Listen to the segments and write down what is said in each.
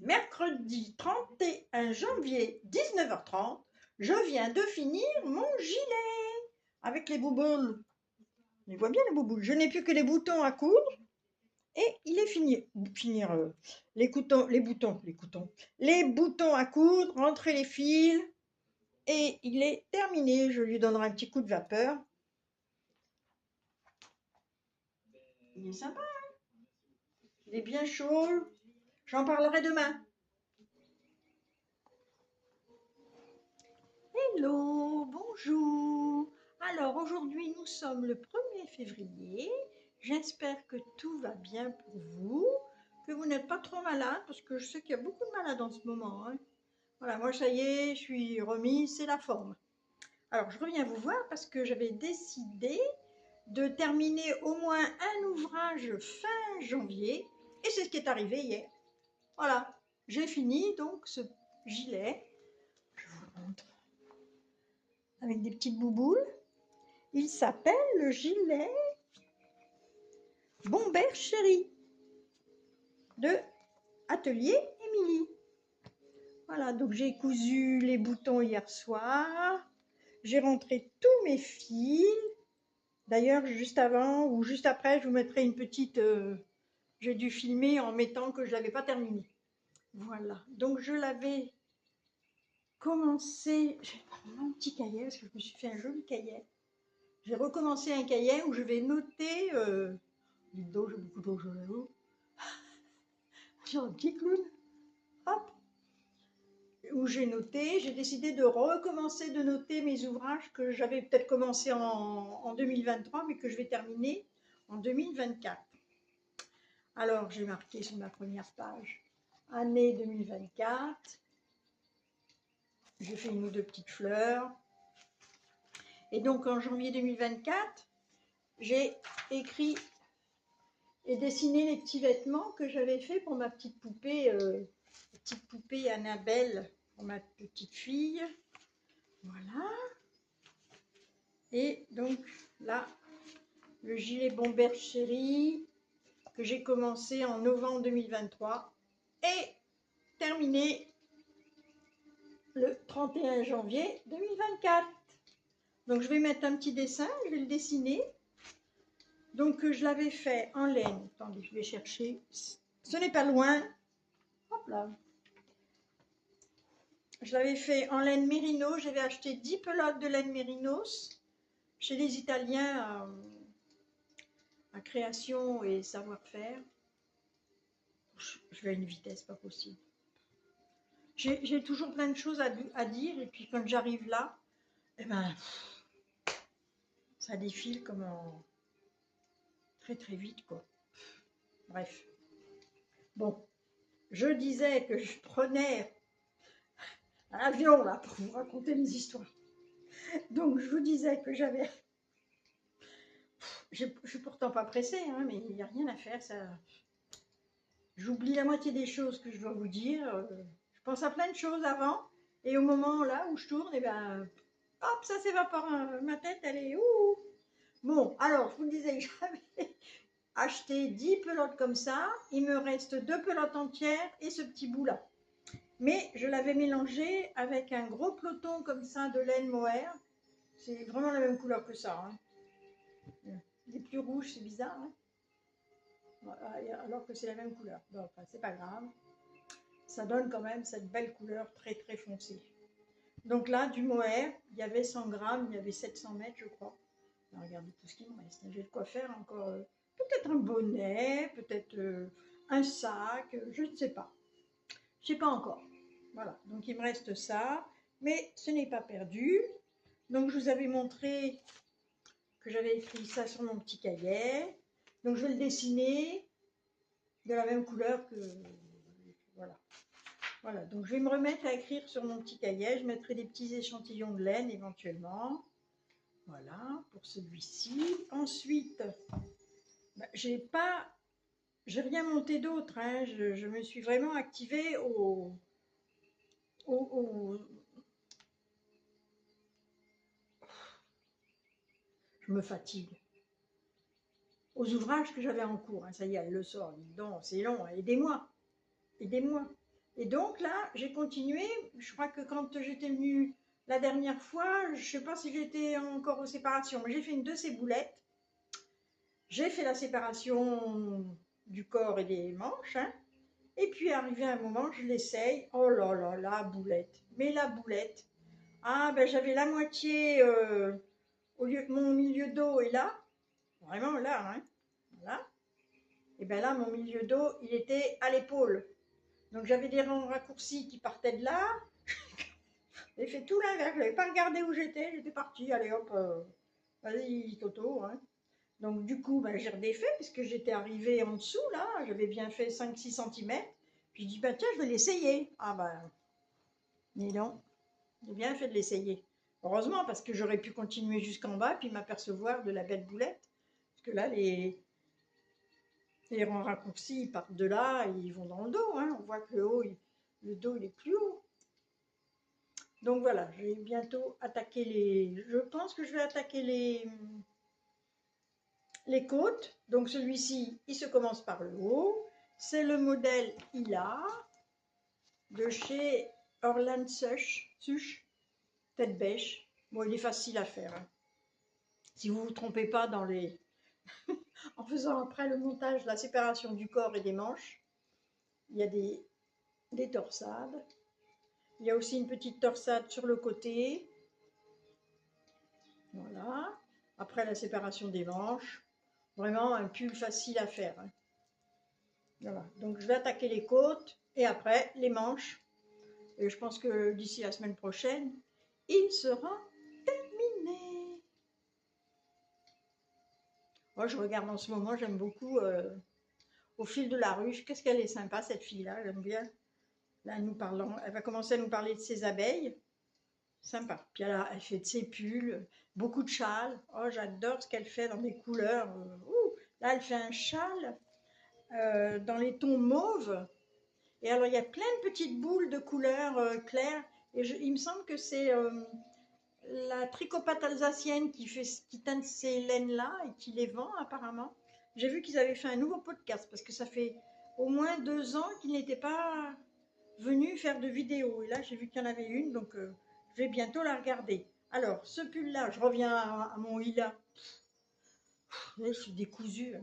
Mercredi 31 janvier, 19h30, je viens de finir mon gilet avec les bouboules. On voit bien les bouboules. Je n'ai plus que les boutons à coudre et il est fini. Les boutons à coudre, rentrer les fils et il est terminé. Je lui donnerai un petit coup de vapeur. Il est sympa, hein? Il est bien chaud. J'en parlerai demain. Hello, bonjour. Alors aujourd'hui nous sommes le 1er février. J'espère que tout va bien pour vous, que vous n'êtes pas trop malade parce que je sais qu'il y a beaucoup de malades en ce moment, hein. Voilà, moi ça y est, je suis remise, c'est la forme. Alors je reviens vous voir parce que j'avais décidé de terminer au moins un ouvrage fin janvier et c'est ce qui est arrivé hier. Voilà, j'ai fini donc ce gilet. Je vous montre avec des petites bouboules. Il s'appelle le gilet Bomber Chéri de Atelier Émilie. Voilà, donc j'ai cousu les boutons hier soir. J'ai rentré tous mes fils. D'ailleurs, juste avant ou juste après, je vous mettrai une petite... j'ai dû filmer en mettant que je ne l'avais pas terminé. Voilà, donc je l'avais commencé... Je vais prendre mon petit cahier parce que je me suis fait un joli cahier. J'ai recommencé un cahier où je vais noter... j'ai beaucoup de choses à l'eau. J'ai un petit clown. Hop, où j'ai noté, j'ai décidé de recommencer de noter mes ouvrages que j'avais peut-être commencé en 2023, mais que je vais terminer en 2024. Alors, j'ai marqué sur ma première page, année 2024. J'ai fait une ou deux petites fleurs. Et donc, en janvier 2024, j'ai écrit et dessiné les petits vêtements que j'avais fait pour ma petite poupée Annabelle, pour ma petite fille. Voilà. Et donc là, le gilet Bomber Chéri que j'ai commencé en novembre 2023 et terminé le 31 janvier 2024. Donc je vais mettre un petit dessin, je vais le dessiner. Donc je l'avais fait en laine. Attendez, je vais chercher. Ce n'est pas loin. Hop là. Je l'avais fait en laine mérino. J'avais acheté 10 pelotes de laine mérinos chez les Italiens à création et savoir-faire. Je vais à une vitesse pas possible. J'ai toujours plein de choses à dire et puis quand j'arrive là, eh ben, ça défile comme très très vite quoi. Bref. Bon, je disais que je prenais un avion là pour vous raconter mes histoires. Donc je vous disais que j'avais... Je suis pourtant pas pressée, hein, mais il n'y a rien à faire. Ça... J'oublie la moitié des choses que je dois vous dire. Je pense à plein de choses avant. Et au moment là où je tourne, eh ben, hop, ça s'évapore. Ma tête, elle est... Ouh. Bon, alors, je vous disais que j'avais acheté 10 pelotes comme ça. Il me reste 2 pelotes entières et ce petit bout-là. Mais je l'avais mélangé avec un gros peloton comme ça de laine mohair. C'est vraiment la même couleur que ça, hein. Il est plus rouge, c'est bizarre, hein, alors que c'est la même couleur. Bon, enfin, c'est pas grave. Ça donne quand même cette belle couleur très très foncée. Donc là, du mohair, il y avait 100 grammes, il y avait 700 mètres, je crois. Alors, regardez tout ce qui me reste. J'ai de quoi faire encore. Peut-être un bonnet, peut-être un sac, je ne sais pas. Je ne sais pas encore. Voilà, donc il me reste ça. Mais ce n'est pas perdu. Donc je vous avais montré que j'avais écrit ça sur mon petit cahier. Donc je vais le dessiner de la même couleur que... Voilà. Voilà, donc je vais me remettre à écrire sur mon petit cahier. Je mettrai des petits échantillons de laine éventuellement. Voilà, pour celui-ci. Ensuite, bah, j'ai rien monté d'autre, hein. Je me suis vraiment activée je me fatigue. Aux ouvrages que j'avais en cours, hein. Ça y est, elle le sort. Donc, c'est long, aidez-moi. Aidez-moi. Et donc là, j'ai continué. Je crois que quand j'étais venue la dernière fois, je ne sais pas si j'étais encore aux séparations, mais j'ai fait une de ces boulettes. J'ai fait la séparation du corps et des manches, hein. Et puis arrivé à un moment, je l'essaye. Oh là là, la boulette. Mais la boulette. Ah ben j'avais la moitié au lieu que mon milieu dos est là. Vraiment là, hein. Voilà. Et ben là, mon milieu dos, il était à l'épaule. Donc j'avais des rangs raccourcis qui partaient de là. J'ai fait tout l'inverse. Je n'avais pas regardé où j'étais partie. Allez hop, vas-y Toto, hein. Donc du coup, ben, j'ai redéfait puisque j'étais arrivée en dessous là. J'avais bien fait 5-6 cm. Puis je dis, bah tiens, je vais l'essayer. Ah ben, mais non, j'ai bien fait de l'essayer. Heureusement, parce que j'aurais pu continuer jusqu'en bas puis m'apercevoir de la belle boulette. Parce que là, les rangs raccourcis, ils partent de là et ils vont dans le dos, hein. On voit que le dos, il est plus haut. Donc voilà, je vais bientôt attaquer les... Je pense que je vais attaquer les côtes. Donc celui-ci, il se commence par le haut. C'est le modèle Ila de chez Orland Sush, tête bêche. Bon, il est facile à faire, hein. Si vous ne vous trompez pas dans les... en faisant après le montage, la séparation du corps et des manches, il y a des torsades. Il y a aussi une petite torsade sur le côté. Voilà. Après la séparation des manches. Vraiment un pull facile à faire, hein. Voilà. Donc je vais attaquer les côtes et après les manches. Et je pense que d'ici la semaine prochaine, il sera terminé. Moi, je regarde en ce moment, j'aime beaucoup Au fil de la ruche. Qu'est-ce qu'elle est sympa, cette fille-là, j'aime bien. Là, elle va commencer à nous parler de ses abeilles. Sympa. Puis elle fait de ses pulls, beaucoup de châles. Oh, j'adore ce qu'elle fait dans des couleurs. Là, elle fait un châle dans les tons mauves. Et alors, il y a plein de petites boules de couleurs claires. Et il me semble que c'est la tricopate alsacienne qui teinte ces laines-là et qui les vend apparemment. J'ai vu qu'ils avaient fait un nouveau podcast parce que ça fait au moins 2 ans qu'ils n'étaient pas venus faire de vidéos. Et là, j'ai vu qu'il y en avait une, donc je vais bientôt la regarder. Alors, ce pull-là, je reviens à mon Hila. Je suis décousue.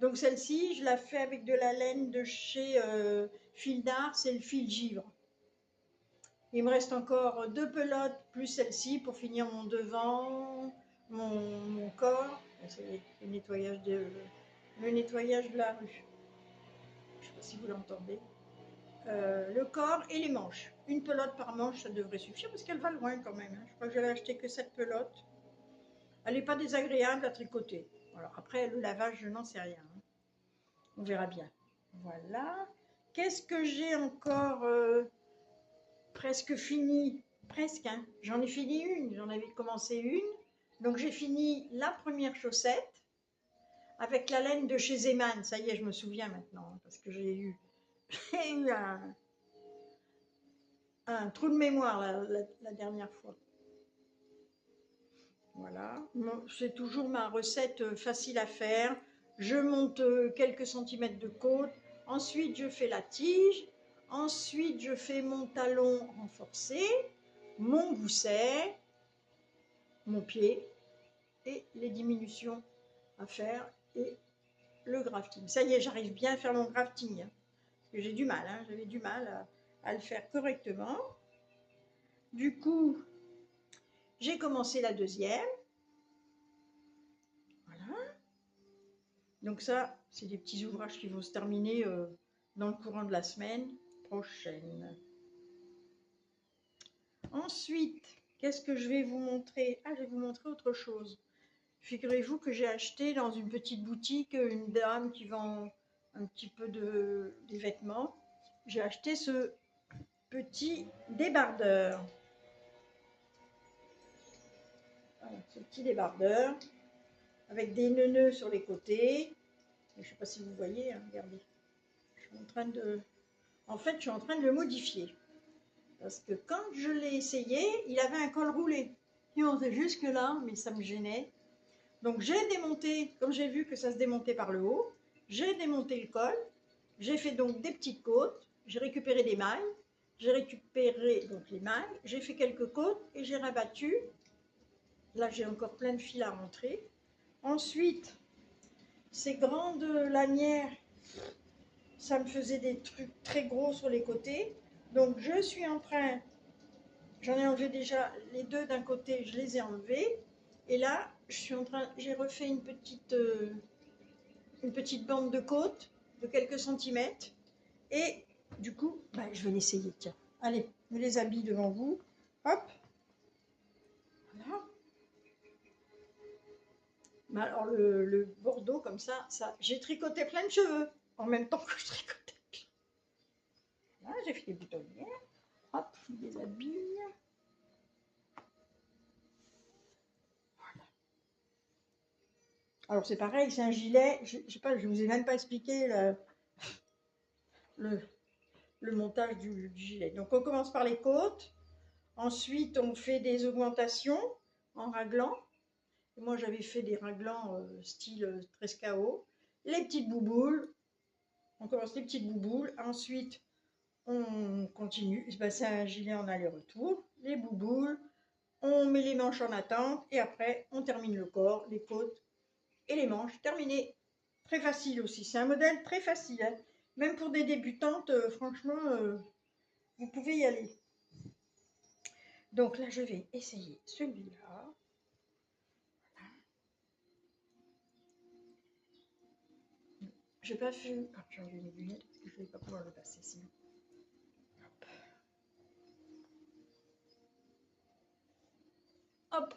Donc celle-ci, je la fais avec de la laine de chez Fil d'Art, c'est le fil givre. Il me reste encore 2 pelotes plus celle-ci pour finir mon devant, mon corps. C'est le nettoyage de la rue. Je ne sais pas si vous l'entendez. Le corps et les manches. Une pelote par manche, ça devrait suffire parce qu'elle va loin quand même, hein. Je crois que j'avais acheté que cette pelote. Elle n'est pas désagréable à tricoter. Voilà. Après, le lavage, je n'en sais rien, hein. On verra bien. Voilà. Qu'est-ce que j'ai encore presque fini? Presque, hein. J'en ai fini une. J'en avais commencé une. Donc, j'ai fini la première chaussette avec la laine de chez Zeman. Ça y est, je me souviens maintenant, hein, parce que j'ai eu un trou de mémoire la dernière fois. Voilà, c'est toujours ma recette facile à faire. Je monte quelques centimètres de côte, ensuite je fais la tige, ensuite je fais mon talon renforcé, mon gousset, mon pied et les diminutions à faire et le grafting. Ça y est, j'arrive bien à faire mon grafting, hein, parce que j'ai du mal, hein, j'avais du mal à le faire correctement. Du coup, j'ai commencé la deuxième. Voilà. Donc ça, c'est des petits ouvrages qui vont se terminer dans le courant de la semaine prochaine. Ensuite, qu'est-ce que je vais vous montrer? Ah, je vais vous montrer autre chose. Figurez-vous que j'ai acheté dans une petite boutique, une dame qui vend un petit peu des vêtements. J'ai acheté ce petit débardeur. Voilà, ce petit débardeur avec des nœuds sur les côtés. Je ne sais pas si vous voyez, hein, regardez. Je suis en train de... En fait, je suis en train de le modifier. Parce que quand je l'ai essayé, il avait un col roulé. Il montait jusque là, mais ça me gênait. Donc j'ai démonté, comme j'ai vu que ça se démontait par le haut, j'ai démonté le col. J'ai fait donc des petites côtes. j'ai récupéré des mailles, j'ai récupéré donc les mailles, j'ai fait quelques côtes et j'ai rabattu. Là, j'ai encore plein de fils à rentrer. Ensuite, ces grandes lanières, ça me faisait des trucs très gros sur les côtés. Donc, je suis en train, j'en ai enlevé déjà les deux d'un côté, je les ai enlevés. Et là, je suis en train, j'ai refait une petite bande de côte de quelques centimètres. Et du coup, bah, je vais l'essayer, tiens. Allez, je les habille devant vous. Hop. Voilà. Bah, alors le bordeaux comme ça, j'ai tricoté plein de cheveux en même temps que je tricotais. Là, j'ai fait des boutonnières. Hop, je les habille. Voilà. Alors c'est pareil, c'est un gilet. Je sais pas, je vous ai même pas expliqué le, le montage du gilet. Donc on commence par les côtes. Ensuite, on fait des augmentations en raglant. Moi, j'avais fait des raglants style 13 KO. Les petites bouboules. On commence les petites bouboules. Ensuite, on continue. Ben, c'est un gilet en aller-retour. Les bouboules. On met les manches en attente. Et après, on termine le corps, les côtes et les manches. Terminé. Très facile aussi. C'est un modèle très facile. Hein. Même pour des débutantes, franchement, vous pouvez y aller. Donc là, je vais essayer celui-là. Je n'ai pas fait. Ah, j'ai enlevé mes lunettes parce que je ne vais pas pouvoir le passer sinon. Hop.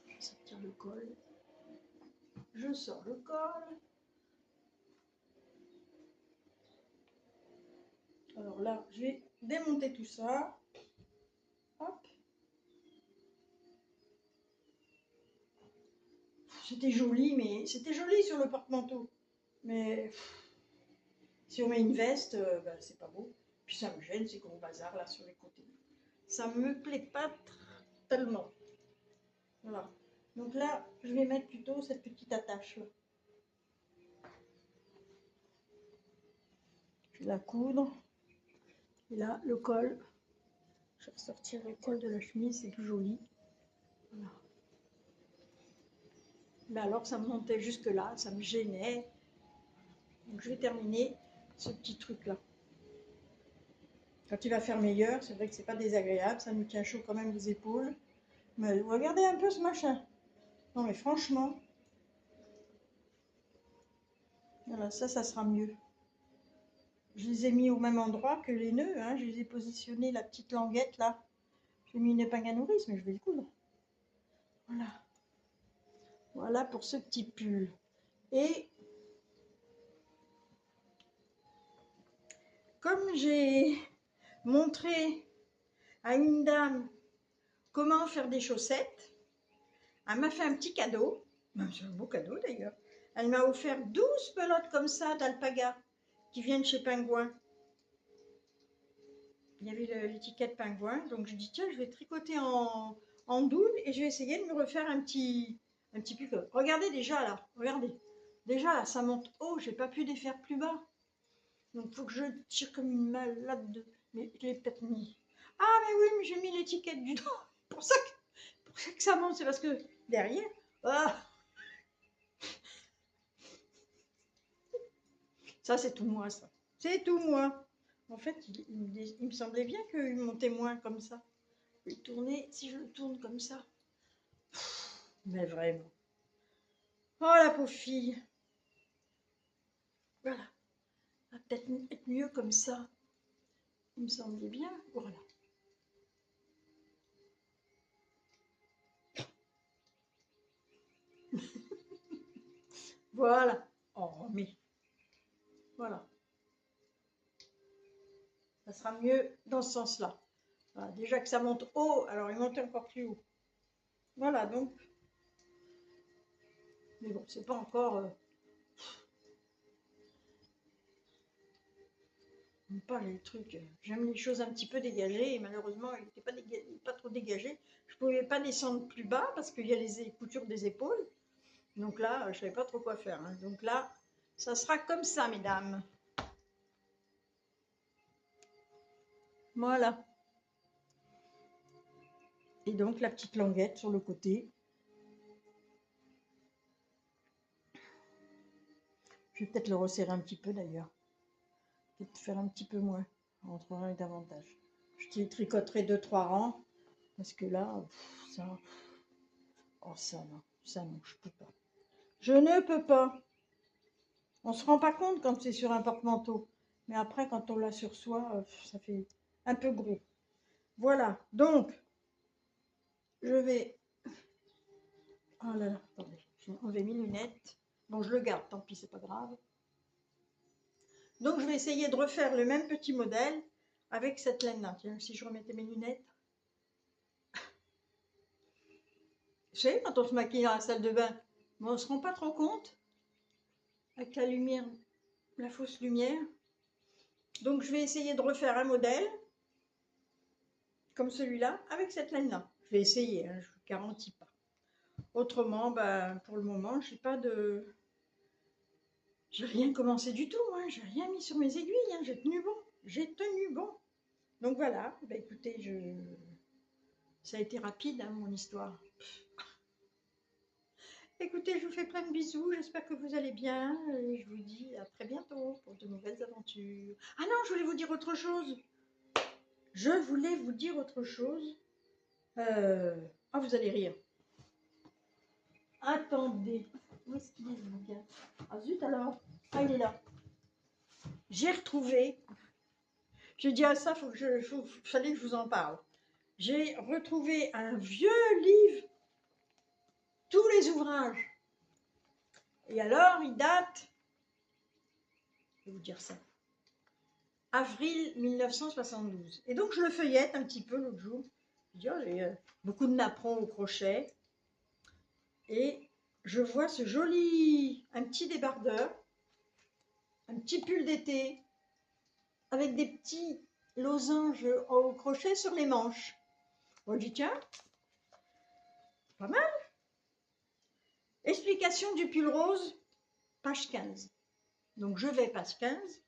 Je vais sortir le col. Je sors le col. Alors là, je vais démonter tout ça. Hop. C'était joli, mais c'était joli sur le porte-manteau. Mais si on met une veste, ben, c'est pas beau. Puis ça me gêne, ces gros bazars là sur les côtés. Ça me plaît pas tellement. Voilà. Donc là, je vais mettre plutôt cette petite attache là. Je vais la coudre. Et là, le col. Je vais ressortir le col de la chemise, c'est plus joli. Voilà. Mais alors, ça me montait jusque là, ça me gênait. Donc, je vais terminer ce petit truc-là. Quand il va faire meilleur, c'est vrai que c'est pas désagréable, ça nous tient chaud quand même les épaules. Mais regardez un peu ce machin. Non mais franchement, voilà, ça sera mieux. Je les ai mis au même endroit que les nœuds, hein. Je les ai positionnés, la petite languette là. J'ai mis une épingle à nourrice, mais je vais le coudre. Voilà. Voilà pour ce petit pull. Et comme j'ai montré à une dame comment faire des chaussettes, elle m'a fait un petit cadeau. C'est un beau cadeau d'ailleurs. Elle m'a offert 12 pelotes comme ça d'alpaga qui viennent chez Pingouin. Il y avait l'étiquette Pingouin, donc je dis tiens, je vais tricoter en double et je vais essayer de me refaire un petit pull. Regardez déjà là, regardez. Déjà là, ça monte haut, j'ai pas pu les faire plus bas. Donc il faut que je tire comme une malade. Mais je l'ai peut-être mis. Ah mais oui, mais j'ai mis l'étiquette du dos. Pour ça que ça monte, c'est parce que derrière. Ah, ça c'est tout moi, ça. C'est tout moi. En fait, il me semblait bien qu'il montait moins comme ça. Je vais tourner, si je le tourne comme ça. Mais vraiment. Oh la pauvre fille. Voilà. Ça va peut-être être mieux comme ça. Il me semblait bien. Voilà. Voilà. Oh mais. Voilà. Ça sera mieux dans ce sens-là. Voilà. Déjà que ça monte haut, alors il monte encore plus haut. Voilà donc. Mais bon, c'est pas encore. J'aime pas les trucs, j'aime les choses un petit peu dégagées, et malheureusement, il n'était pas trop dégagé. Je pouvais pas descendre plus bas parce qu'il y a les coutures des épaules. Donc là, je savais pas trop quoi faire, hein. Donc là, ça sera comme ça, mesdames. Voilà. Et donc la petite languette sur le côté. Je vais peut-être le resserrer un petit peu d'ailleurs. Peut-être faire un petit peu moins. Entre un et davantage. Je tricoterai 2-3 rangs. Parce que là, ça. Oh, ça non, je peux pas. Je ne peux pas. On se rend pas compte quand c'est sur un porte-manteau. Mais après, quand on l'a sur soi, ça fait un peu gros. Voilà. Donc, je vais. Oh là là, attendez. J'ai enlevé mes lunettes. Bon, je le garde, tant pis, c'est pas grave. Donc, je vais essayer de refaire le même petit modèle avec cette laine-là. Tiens, si je remettais mes lunettes. Vous savez, quand on se maquille dans la salle de bain, mais on ne se rend pas trop compte avec la lumière, la fausse lumière. Donc, je vais essayer de refaire un modèle comme celui-là avec cette laine-là. Je vais essayer, hein, je ne vous garantis pas. Autrement, ben, pour le moment, je n'ai pas de... J'ai rien commencé du tout, hein, j'ai rien mis sur mes aiguilles, hein, j'ai tenu bon. J'ai tenu bon. Donc voilà, ben, écoutez, ça a été rapide, hein, mon histoire. Écoutez, je vous fais plein de bisous, j'espère que vous allez bien, et je vous dis à très bientôt pour de nouvelles aventures. Ah non, je voulais vous dire autre chose. Ah, vous allez rire. Attendez, où est-ce qu'il est ce bouquin? Ah zut alors, ah il est là. J'ai retrouvé, j'ai dit à ça, fallait que je vous en parle. J'ai retrouvé un vieux livre, tous les ouvrages. Et alors, il date, je vais vous dire ça, avril 1972. Et donc, je le feuillette un petit peu l'autre jour. Je dis, oh, j'ai beaucoup de napperons au crochet. Et je vois ce joli, un petit débardeur, un petit pull d'été, avec des petits losanges au crochet sur les manches. On dit, tiens, pas mal. Explication du pull rose, page 15. Donc, je vais page 15.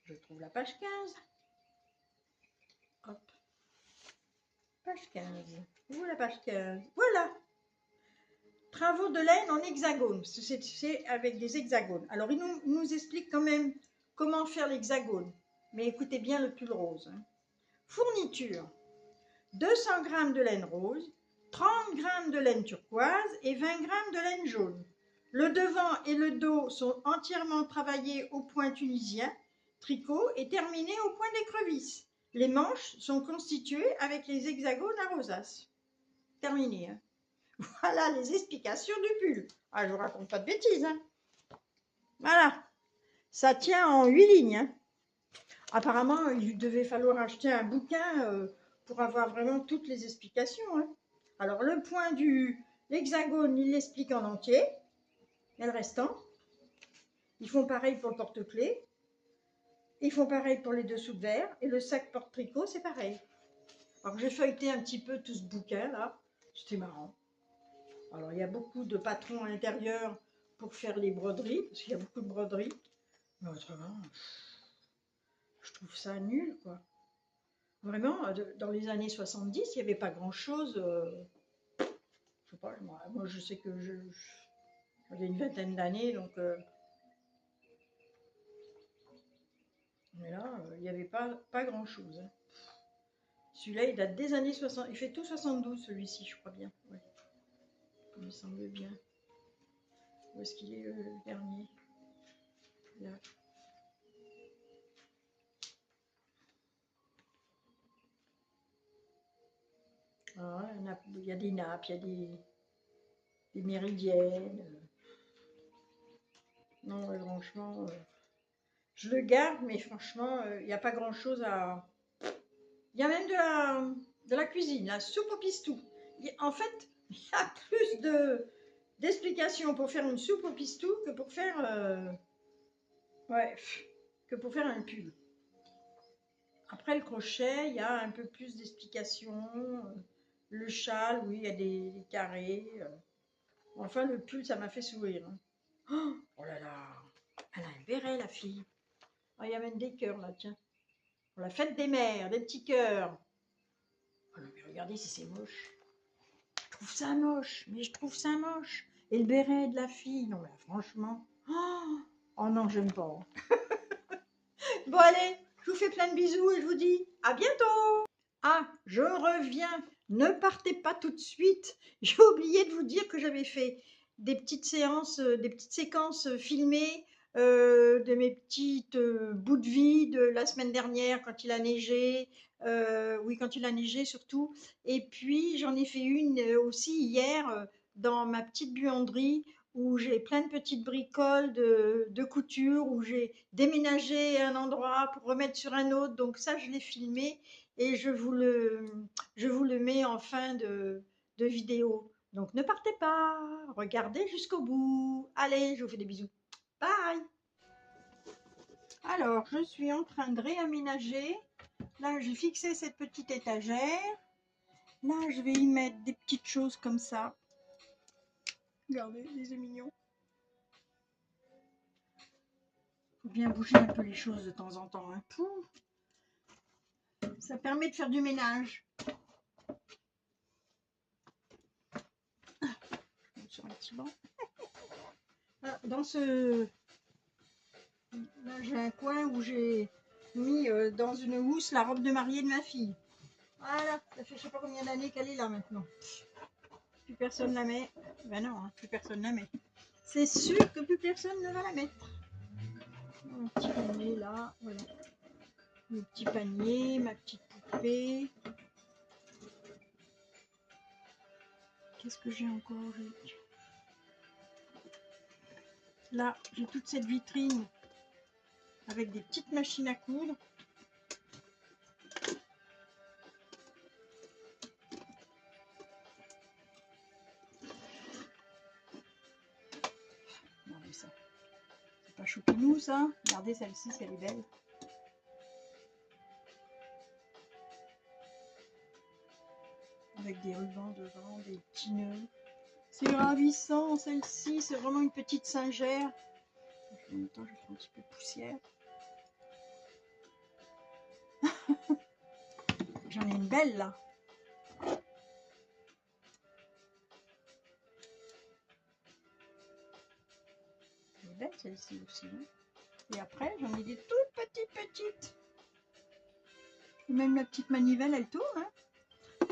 Je trouve la page 15. Hop. Page 15. Où est la page 15? Voilà. Travaux de laine en hexagone. C'est avec des hexagones. Alors, il nous explique quand même comment faire l'hexagone. Mais écoutez bien le pull rose. Hein. Fourniture. 200 g de laine rose, 30 g de laine turquoise et 20 g de laine jaune. Le devant et le dos sont entièrement travaillés au point tunisien, tricot et terminés au point d'écrevisse. Les manches sont constituées avec les hexagones à rosaces. Terminé. Hein. Voilà les explications du pull. Ah, je ne vous raconte pas de bêtises. Hein. Voilà. Ça tient en 8 lignes. Hein. Apparemment, il devait falloir acheter un bouquin pour avoir vraiment toutes les explications. Hein. Alors, le point l'hexagone, il l'explique en entier. Et le restant, ils font pareil pour le porte-clés. Ils font pareil pour les dessous de verre. Et le sac porte-tricot, c'est pareil. Alors, j'ai feuilleté un petit peu tout ce bouquin-là. C'était marrant. Alors, il y a beaucoup de patrons à l'intérieur pour faire les broderies, parce qu'il y a beaucoup de broderies. Mais autrement, je trouve ça nul, quoi. Vraiment, dans les années 70, il n'y avait pas grand-chose. Je sais pas, moi je sais que j'avais une vingtaine d'années, donc... mais là, il n'y avait pas grand-chose. Hein. Celui-là, il date des années 60. Il fait tout 72, celui-ci, je crois bien. Ouais. Il me semble bien. Où est-ce qu'il est, le dernier? Là. Ah, il y a des nappes, il y a des méridiennes. Non, franchement, je le garde, mais franchement, il n'y a pas grand-chose à... Il y a même de la cuisine, la soupe au pistou. En fait, il y a plus d'explications pour faire une soupe au pistou que pour faire... ouais, que pour faire un pull. Après le crochet, il y a un peu plus d'explications. Le châle, oui, il y a des carrés. Enfin, le pull, ça m'a fait sourire. Hein. Oh là là, elle a un béret, la fille. Oh, il y a même des cœurs là, tiens. Pour la fête des mères, des petits cœurs. Oh non, mais regardez si c'est moche. Je trouve ça moche, mais je trouve ça moche. Et le béret de la fille, non, mais franchement. Oh non, j'aime pas. Bon, allez, je vous fais plein de bisous et je vous dis à bientôt. Ah, je reviens. Ne partez pas tout de suite. J'ai oublié de vous dire que j'avais fait des petites séances, des petites séquences filmées de mes petites bouts de vie de la semaine dernière quand il a neigé. Oui, quand il a neigé surtout. Et puis j'en ai fait une aussi hier dans ma petite buanderie où j'ai plein de petites bricoles de couture, où j'ai déménagé un endroit pour remettre sur un autre. Donc ça, je l'ai filmé et je vous le mets en fin de vidéo. Donc ne partez pas, regardez jusqu'au bout. Allez, je vous fais des bisous. Bye. Alors, je suis en train de réaménager. Là, j'ai fixé cette petite étagère. Là, je vais y mettre des petites choses comme ça. Regardez, c'est mignon. Faut bien bouger un peu les choses de temps en temps. Hein. Ça permet de faire du ménage. Sur un petit banc. Dans ce... Là, j'ai un coin où j'ai mis dans une housse la robe de mariée de ma fille. Voilà, ça fait je sais pas combien d'années qu'elle est là maintenant. Plus personne la met. Ben non, hein, plus personne la met. C'est sûr que plus personne ne va la mettre. Mon petit panier là, voilà. Mon petit panier, ma petite poupée. Qu'est-ce que j'ai encore? Là, j'ai toute cette vitrine avec des petites machines à coudre. Regardez ça. C'est pas choupinou ça. Regardez celle-ci, si elle est belle. Avec des rubans devant, des petits nœuds. C'est ravissant celle-ci, c'est vraiment une petite singère. En même temps, je fais un petit peu de poussière. J'en ai une belle là. Elle est belle celle-ci aussi. Hein. Et après, j'en ai des toutes petites. Et même la petite manivelle, elle tourne. Hein.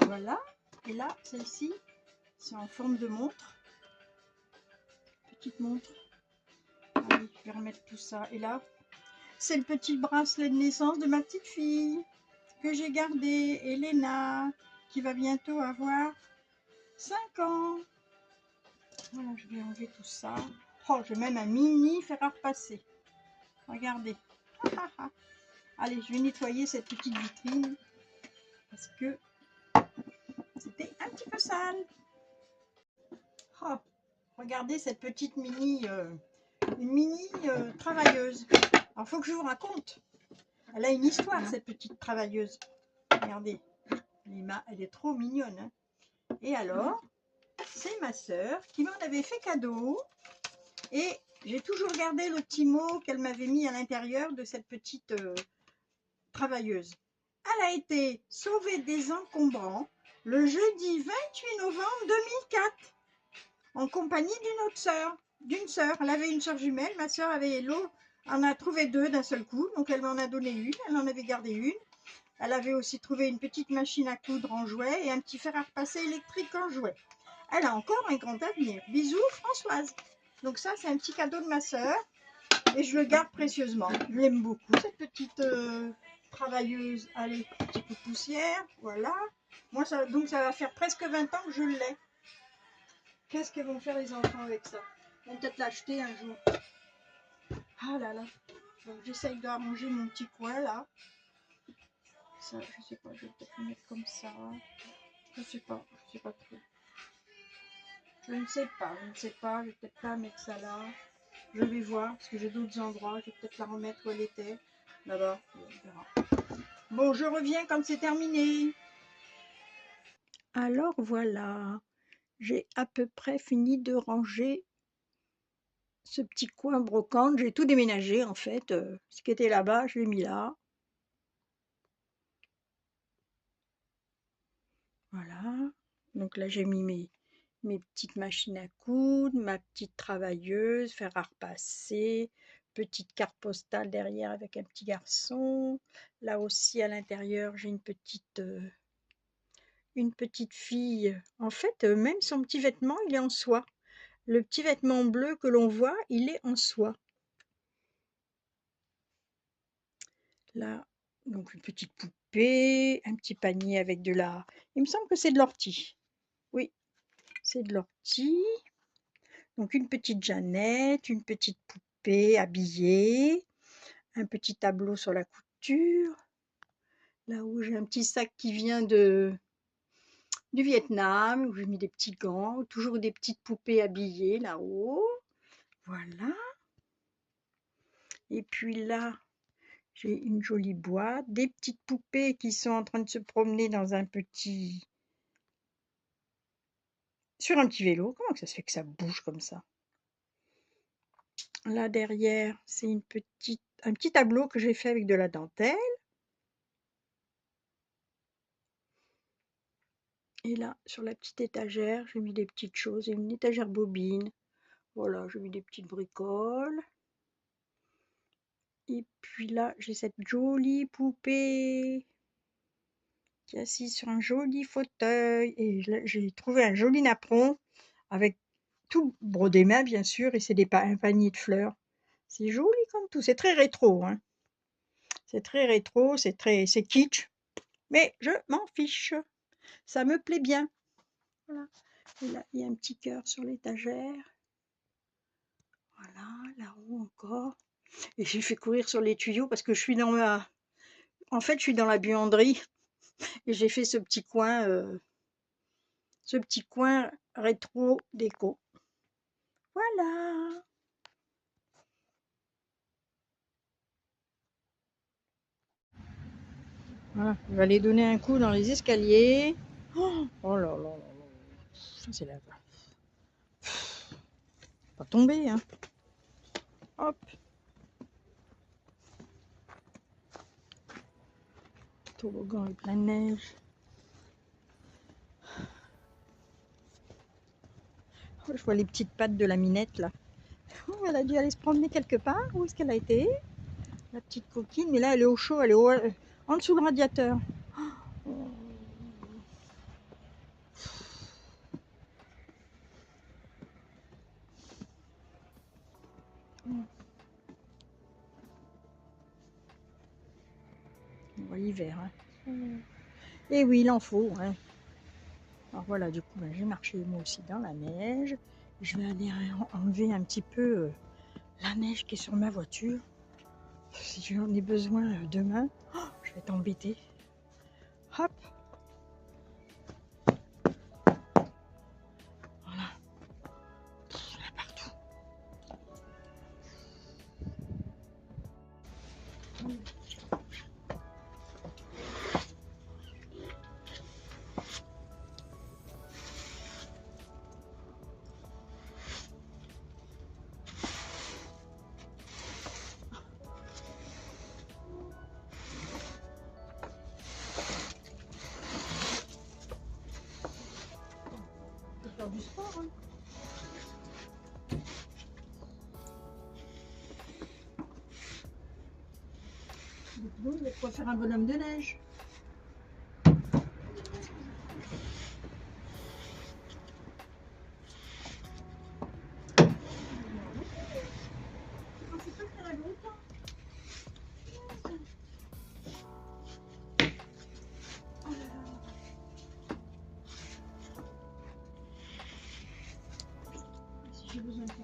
Voilà. Et là, celle-ci, c'est en forme de montre. Petite montre. Allez, je vais remettre tout ça. Et là, c'est le petit bracelet de naissance de ma petite fille que j'ai gardé, Elena, qui va bientôt avoir 5 ans. Voilà, je vais enlever tout ça. Oh, j'ai même un mini fer à repasser. Regardez. Allez, je vais nettoyer cette petite vitrine parce que c'était un petit peu sale. Oh, regardez cette petite mini, travailleuse. Alors, il faut que je vous raconte. Elle a une histoire, cette petite travailleuse. Regardez, elle est trop mignonne. Hein. Et alors, c'est ma sœur qui m'en avait fait cadeau. Et j'ai toujours gardé le petit mot qu'elle m'avait mis à l'intérieur de cette petite travailleuse. Elle a été sauvée des encombrants le jeudi 28 novembre 2004 en compagnie d'une autre sœur. D'une sœur. Elle avait une sœur jumelle. Ma sœur avait l'eau. En a trouvé 2 d'un seul coup. Donc elle m'en a donné une. Elle en avait gardé une. Elle avait aussi trouvé une petite machine à coudre en jouet et un petit fer à repasser électrique en jouet. Elle a encore un grand avenir. Bisous Françoise. Donc ça, c'est un petit cadeau de ma sœur. Et je le garde précieusement. Je l'aime beaucoup, cette petite travailleuse. Allez, petit coup de poussière. Voilà. Moi, donc ça va faire presque 20 ans que je l'ai. Qu'est-ce qu'ils vont faire les enfants avec ça? Ils vont peut-être l'acheter un jour. Ah là là. Donc j'essaye d'arranger mon petit coin là. Ça, je sais pas, je vais peut-être le mettre comme ça. Je sais pas trop. Je ne sais pas, je vais peut-être pas mettre ça là. Je vais voir, parce que j'ai d'autres endroits, je vais peut-être la remettre où elle était. Là-bas, on verra. Bon, je reviens quand c'est terminé. Alors voilà, j'ai à peu près fini de ranger ce petit coin brocante. J'ai tout déménagé en fait. Ce qui était là-bas, je l'ai mis là. Voilà. Donc là, j'ai mis mes petites machines à coudre, ma petite travailleuse, fer à repasser, petite carte postale derrière avec un petit garçon. Là aussi, à l'intérieur, j'ai une petite fille. En fait, même son petit vêtement, il est en soie. Le petit vêtement bleu que l'on voit, il est en soie. Là, donc une petite poupée, un petit panier avec de la... Il me semble que c'est de l'ortie. Oui, c'est de l'ortie. Donc une petite Jeannette, une petite poupée habillée, un petit tableau sur la couture. Là où j'ai un petit sac qui vient du Vietnam, où j'ai mis des petits gants, toujours des petites poupées habillées là-haut. Voilà. Et puis là, j'ai une jolie boîte, des petites poupées qui sont en train de se promener dans sur un petit vélo. Comment que ça se fait que ça bouge comme ça? Là derrière, c'est un petit tableau que j'ai fait avec de la dentelle. Et là, sur la petite étagère, j'ai mis des petites choses. Une étagère bobine. Voilà, j'ai mis des petites bricoles. Et puis là, j'ai cette jolie poupée qui est assise sur un joli fauteuil. Et là, j'ai trouvé un joli napperon avec tout brodé main, bien sûr. Et c'est un panier de fleurs. C'est joli comme tout. C'est très rétro, hein. C'est très rétro, c'est kitsch. Mais je m'en fiche. Ça me plaît bien. Voilà. Et là, il y a un petit cœur sur l'étagère. Voilà, là-haut encore. Et j'ai fait courir sur les tuyaux parce que je suis en fait, je suis dans la buanderie et j'ai fait ce petit coin rétro déco. Voilà. Voilà, je vais aller donner un coup dans les escaliers. Oh là là là là. Ça, c'est là. Pas tomber, hein. Hop. Toboggan et plein de neige. Oh, je vois les petites pattes de la minette là. Oh, elle a dû aller se promener quelque part. Où est-ce qu'elle a été? La petite coquine. Mais là, elle est au chaud. Elle est en dessous le radiateur. Oh. On voit l'hiver. Hein. Et oui, il en faut. Hein. Alors voilà, du coup, ben, j'ai marché moi aussi dans la neige. Je vais aller enlever un petit peu la neige qui est sur ma voiture. Si j'en ai besoin demain, je vais t'embêter. Hop. Voilà. Il y en a partout. On peut faire du sport. Hein. Vous pouvez faire un bonhomme de neige. J'ai besoin de faire